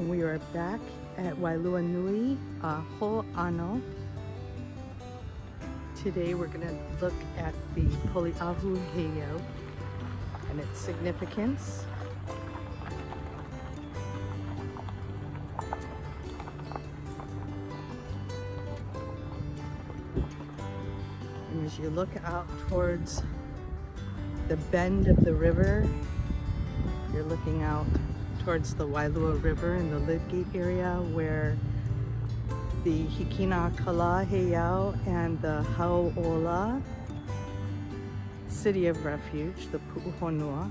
and we are back at Wailuanuiahō'Ano. Today we're going to look at the Poli'Ahu HEIAU and its significance. And as you look out towards the bend of the river, you're looking out towards the Wailua River in the Lidgate area where the Hikinakala HEIAU and the Hau'ola City of Refuge, the Pu'uhonua,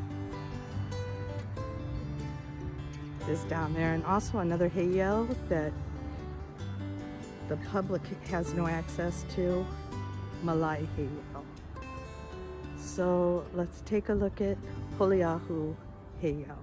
is down there, and also another HEIAU that the public has no access to, Malai HEIAU. So let's take a look at Poli'Ahu HEIAU.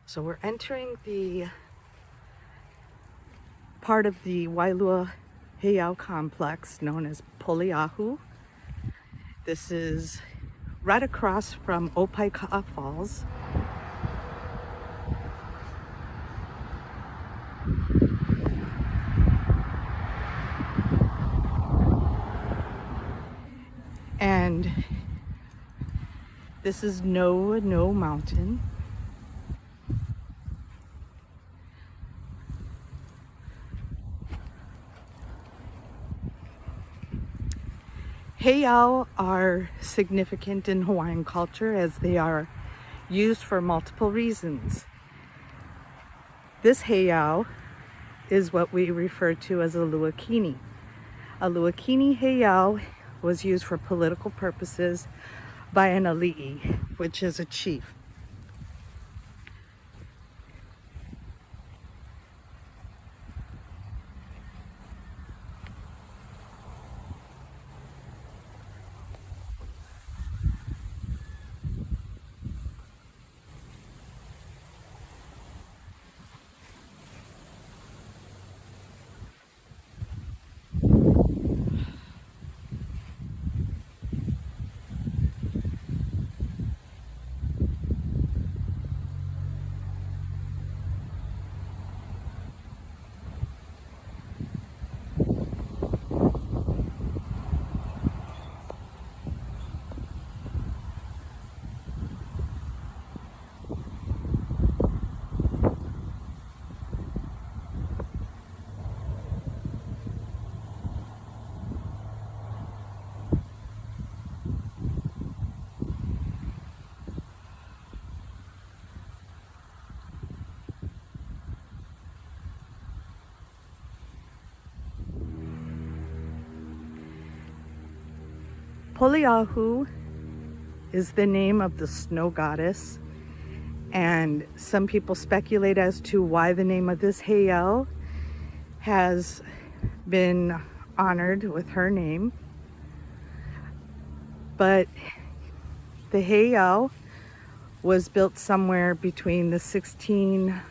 So we're entering the part of the Wailua HEIAU complex known as Poli'Ahu. This is right across from Opaika'a Falls. And this is No Mountain. HEIAU are significant in Hawaiian culture as they are used for multiple reasons. This HEIAU is what we refer to as a luakini. A luakini HEIAU was used for political purposes by an ali'i, which is a chief. Poli'Ahu is the name of the snow goddess, and some people speculate as to why the name of this HEIAU has been honored with her name. But the HEIAU was built somewhere between the 1600s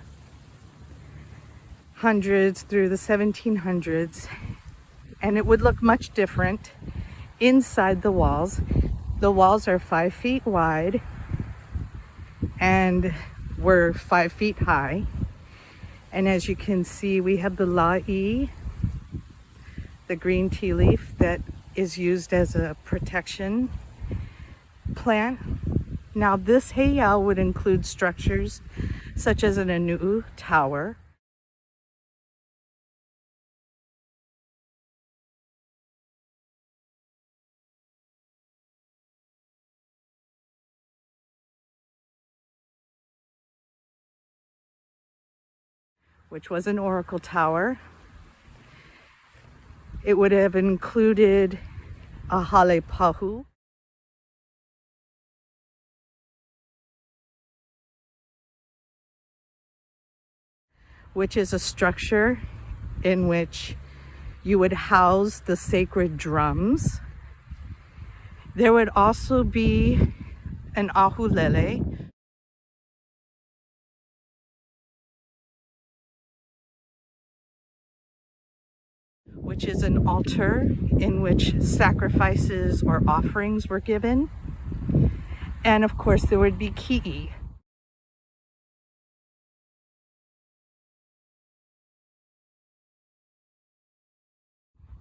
through the 1700s, and it would look much different inside the walls. The walls are 5 feet wide and were 5 feet high. And as you can see, we have the la'i, the green tea leaf that is used as a protection plant. Now this HEIAU would include structures such as an anu tower, which was an oracle tower. It would have included a Poli'Ahu, which is a structure in which you would house the sacred drums. There would also be an ahulele, which is an altar in which sacrifices or offerings were given. And of course there would be ki'i,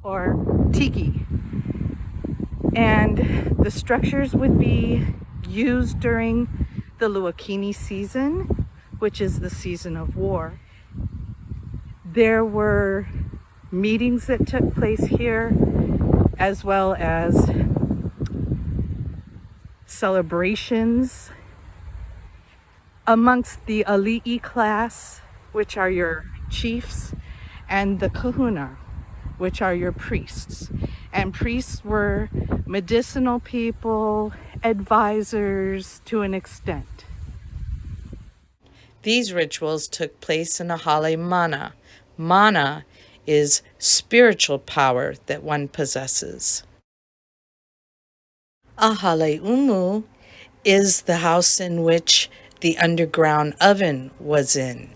or tiki. And the structures would be used during the Luakini season, which is the season of war. There were meetings that took place here, as well as celebrations amongst the ali'i class, which are your chiefs, and the kahuna, which are your priests. And priests were medicinal people, advisors to an extent. These rituals took place in a hale mana. Mana is spiritual power that one possesses. A hale umu is the house in which the underground oven was in.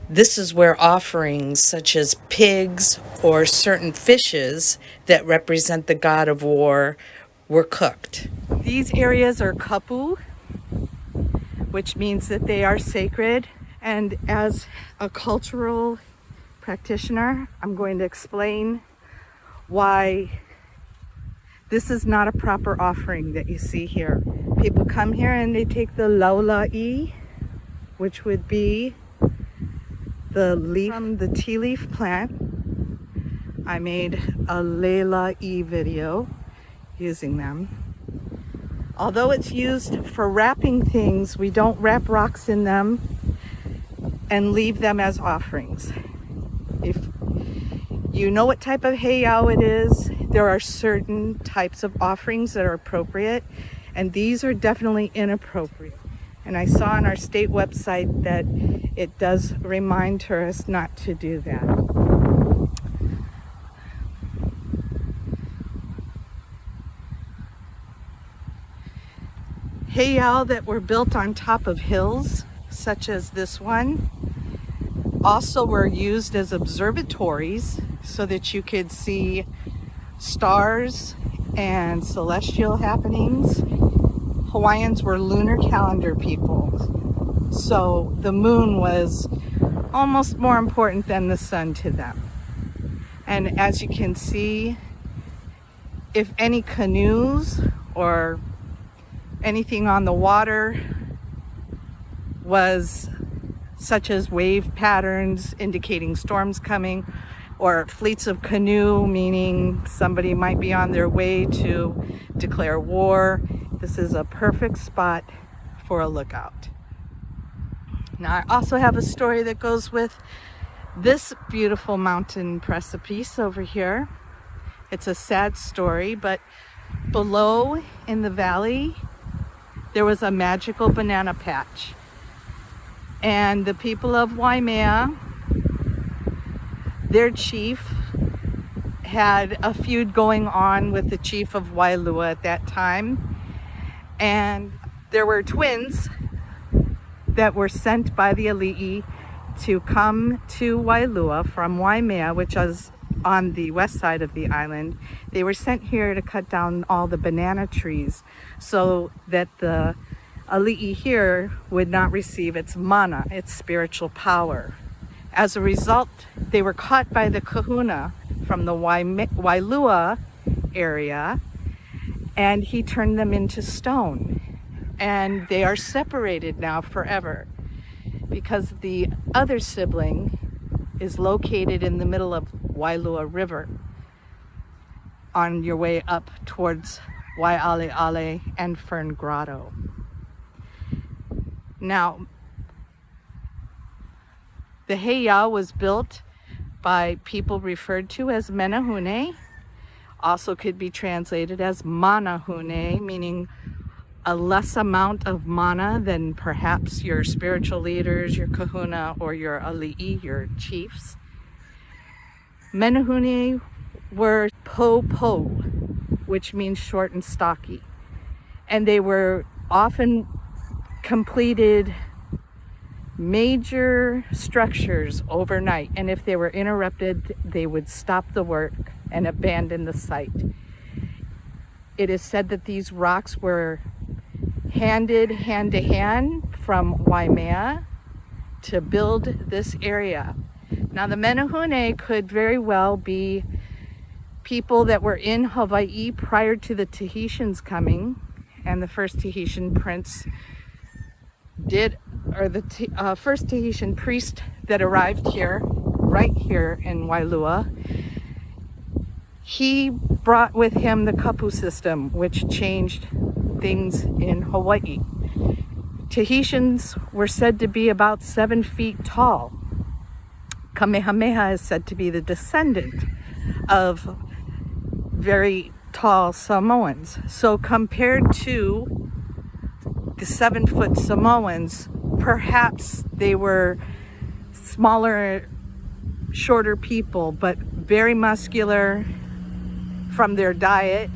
This is where offerings such as pigs or certain fishes that represent the god of war were cooked. These areas are kapu, which means that they are sacred. And as a cultural practitioner, I'm going to explain why this is not a proper offering that you see here. People come here and they take the laula'i, which would be the leaf from the tea leaf plant. I made a leila'i video using them. Although it's used for wrapping things, we don't wrap rocks in them and leave them as offerings. If you know what type of heiau it is, there are certain types of offerings that are appropriate, and these are definitely inappropriate. And I saw on our state website that it does remind tourists not to do that. Heiau that were built on top of hills, such as this one, also were used as observatories so that you could see stars and celestial happenings. Hawaiians were lunar calendar people, so the moon was almost more important than the sun to them. And as you can see, if any canoes or anything on the water was such as wave patterns indicating storms coming, or fleets of canoe, meaning somebody might be on their way to declare war, this is a perfect spot for a lookout. Now, I also have a story that goes with this beautiful mountain precipice over here. It's a sad story, but below in the valley, there was a magical banana patch. And the people of Waimea, their chief, had a feud going on with the chief of Wailua at that time. And there were twins that were sent by the ali'i to come to Wailua from Waimea, which is on the west side of the island. They were sent here to cut down all the banana trees so that the ali'i here would not receive its mana, its spiritual power. As a result, they were caught by the kahuna from the Wailua area, and he turned them into stone. And they are separated now forever because the other sibling is located in the middle of Wailua River on your way up towards Waialeale and Fern Grotto. Now, The heiau was built by people referred to as Menehune, also could be translated as Manahune, meaning a less amount of mana than perhaps your spiritual leaders, your kahuna, or your ali'i, your chiefs. Menehune were po, which means short and stocky. And they were often completed major structures overnight. And if they were interrupted, they would stop the work and abandon the site. It is said that these rocks were handed hand to hand from Waimea to build this area. Now the Menehune could very well be people that were in Hawaii prior to the Tahitians coming, and the first Tahitian prince the first Tahitian priest that arrived here, right here in Wailua, he brought with him the kapu system, which changed things in Hawaii. Tahitians were said to be about 7 feet tall. Kamehameha is said to be the descendant of very tall Samoans. So compared to the 7-foot Samoans, perhaps they were smaller, shorter people, but very muscular from their diet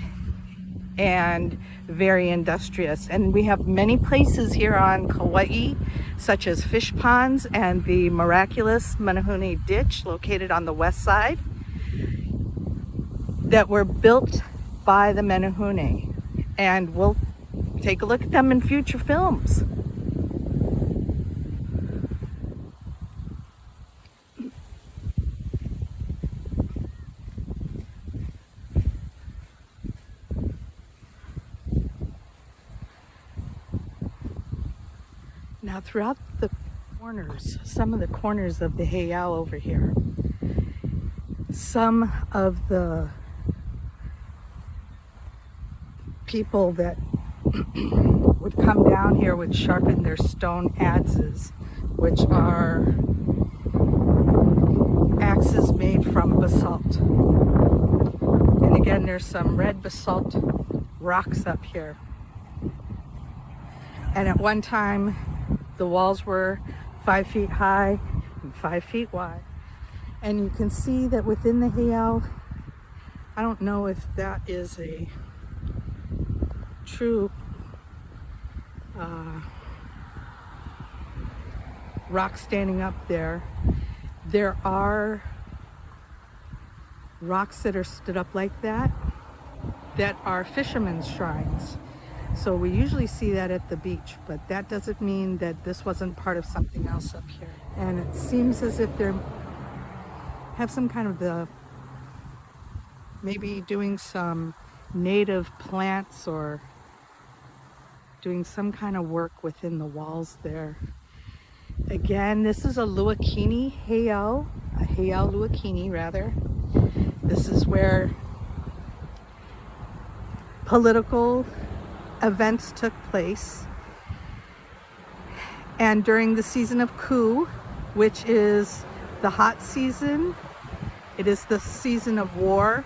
and very industrious. And we have many places here on Kauai, such as fish ponds and the miraculous Menehune ditch located on the west side, that were built by the Menehune. And we'll take a look at them in future films. Now throughout the corners, some of the corners of the heiau over here, some of the people that would come down here would sharpen their stone adzes, which are axes made from basalt. And again, there's some red basalt rocks up here. And at one time, the walls were 5 feet high and 5 feet wide. And you can see that within the heiau, I don't know if that is a true rock standing up there. There are rocks that are stood up like that are fishermen's shrines. So we usually see that at the beach, but that doesn't mean that this wasn't part of something else up here. And it seems as if they have some kind of maybe doing some native plants or doing some kind of work within the walls there. Again, this is a luakini heiau, a heiau luakini rather. This is where political events took place. And during the season of Ku, which is the hot season, it is the season of war.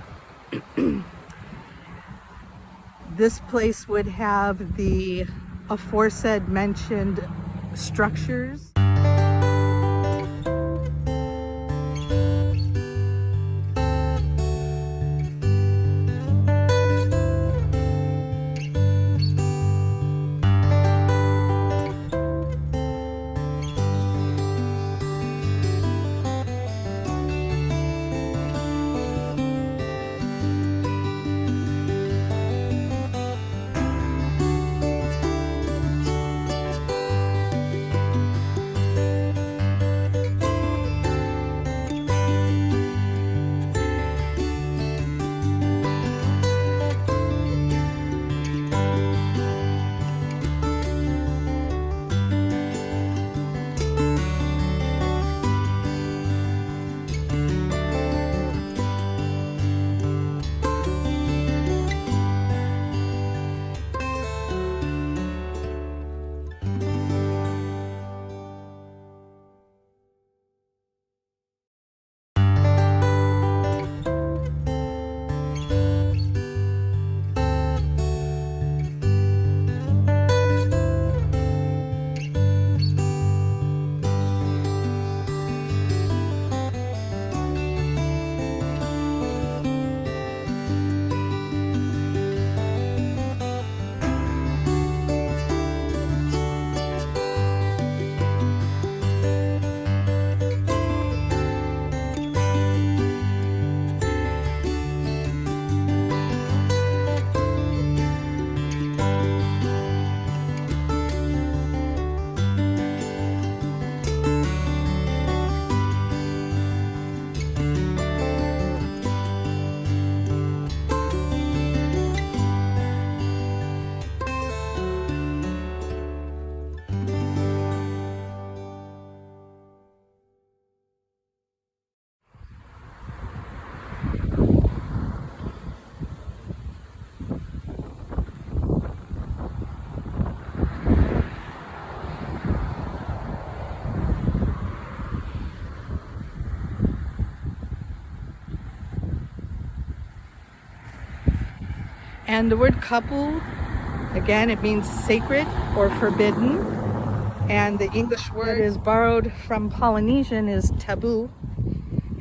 This place would have the aforesaid mentioned structures. And the word kapu, again, it means sacred or forbidden. And the English word that is borrowed from Polynesian is taboo,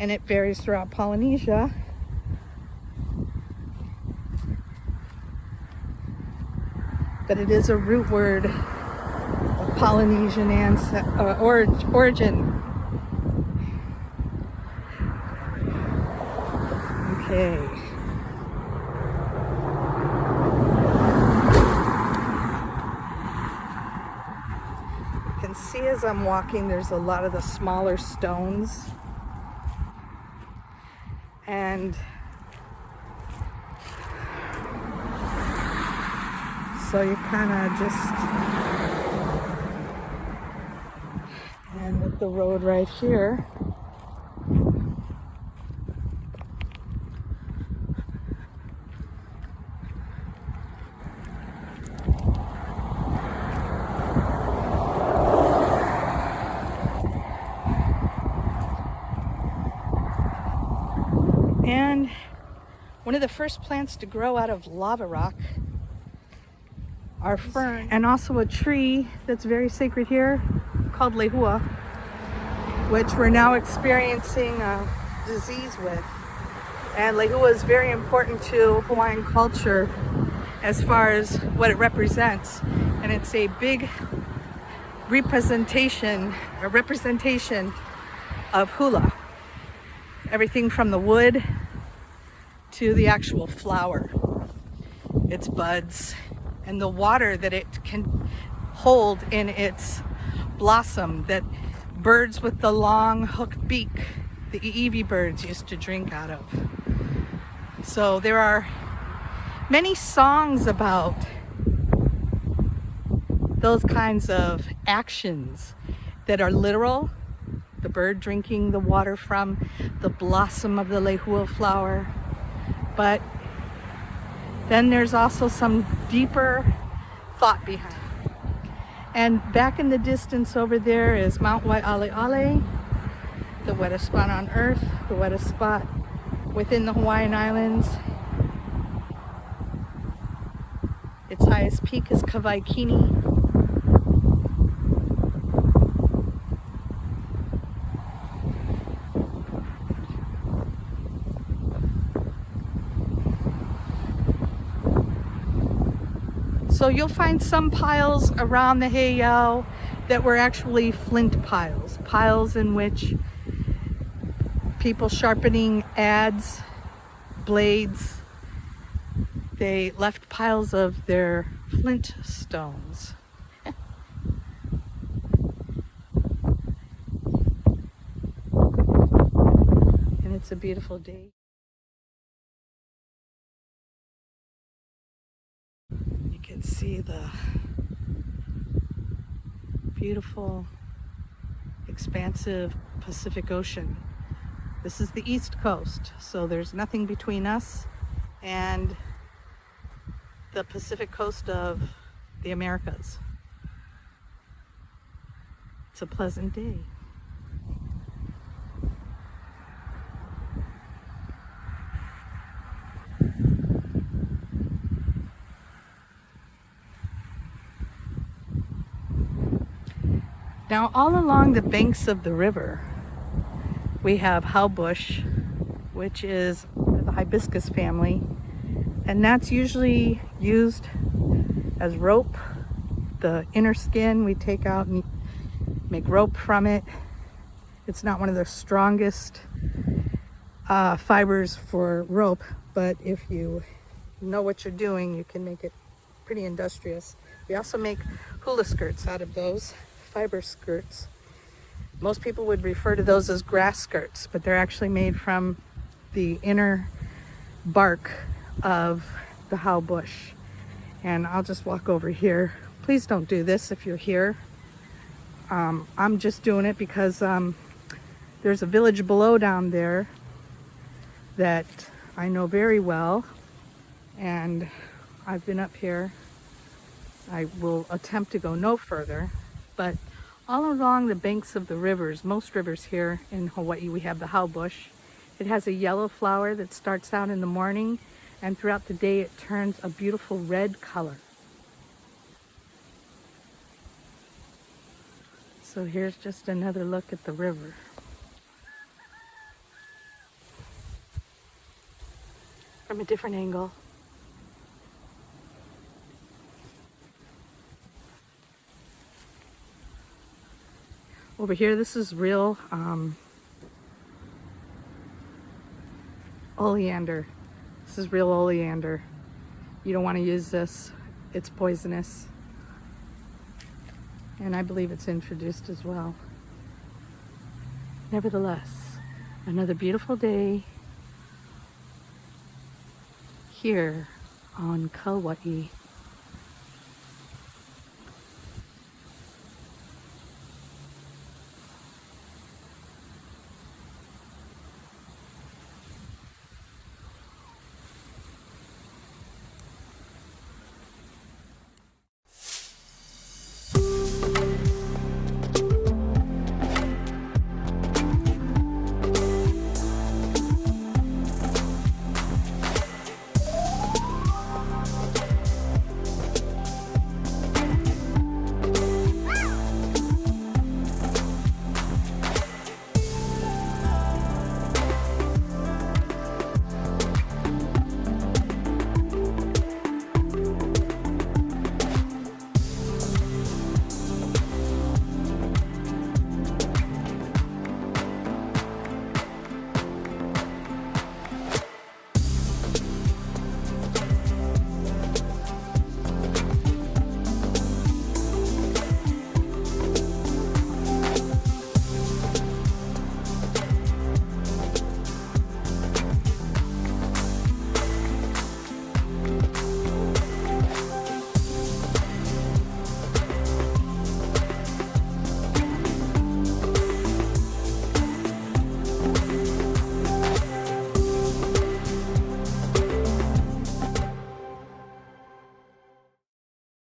and it varies throughout Polynesia. But it is a root word of Polynesian origin. Okay. You can see as I'm walking, there's a lot of the smaller stones. And so you kind of just, and with the road right here, and one of the first plants to grow out of lava rock are fern, and also a tree that's very sacred here called lehua, which we're now experiencing a disease with. And lehua is very important to Hawaiian culture as far as what it represents, and it's a big representation of hula, everything from the wood to the actual flower, its buds, and the water that it can hold in its blossom that birds with the long hooked beak, the Iiwi birds, used to drink out of. So there are many songs about those kinds of actions that are literal. The bird drinking the water from the blossom of the lehua flower. But then there's also some deeper thought behind it. And back in the distance over there is Mount Wailuanuiahō'Ano, the wettest spot on earth, the wettest spot within the Hawaiian Islands. Its highest peak is Kavaikini. So you'll find some piles around the HEIAU that were actually flint piles, piles in which people sharpening adze, blades, they left piles of their flint stones. And it's a beautiful day. You can see the beautiful, expansive Pacific Ocean. This is the East Coast, so there's nothing between us and the Pacific coast of the Americas. It's a pleasant day. Now, all along the banks of the river, we have haubush, which is the hibiscus family, and that's usually used as rope. The inner skin we take out and make rope from it. It's not one of the strongest fibers for rope, but if you know what you're doing, you can make it pretty industrious. We also make hula skirts out of those fiber skirts. Most people would refer to those as grass skirts, but they're actually made from the inner bark of the haubush. And I'll just walk over here. Please don't do this if you're here. I'm just doing it because there's a village below down there that I know very well, and I've been up here. I will attempt to go no further, but all along the banks of the rivers, most rivers here in Hawaii, we have the haubush. It has a yellow flower that starts out in the morning and throughout the day it turns a beautiful red color. So here's just another look at the river. From a different angle. Over here, this is real oleander. This is real oleander. You don't want to use this. It's poisonous. And I believe it's introduced as well. Nevertheless, another beautiful day here on Kauai.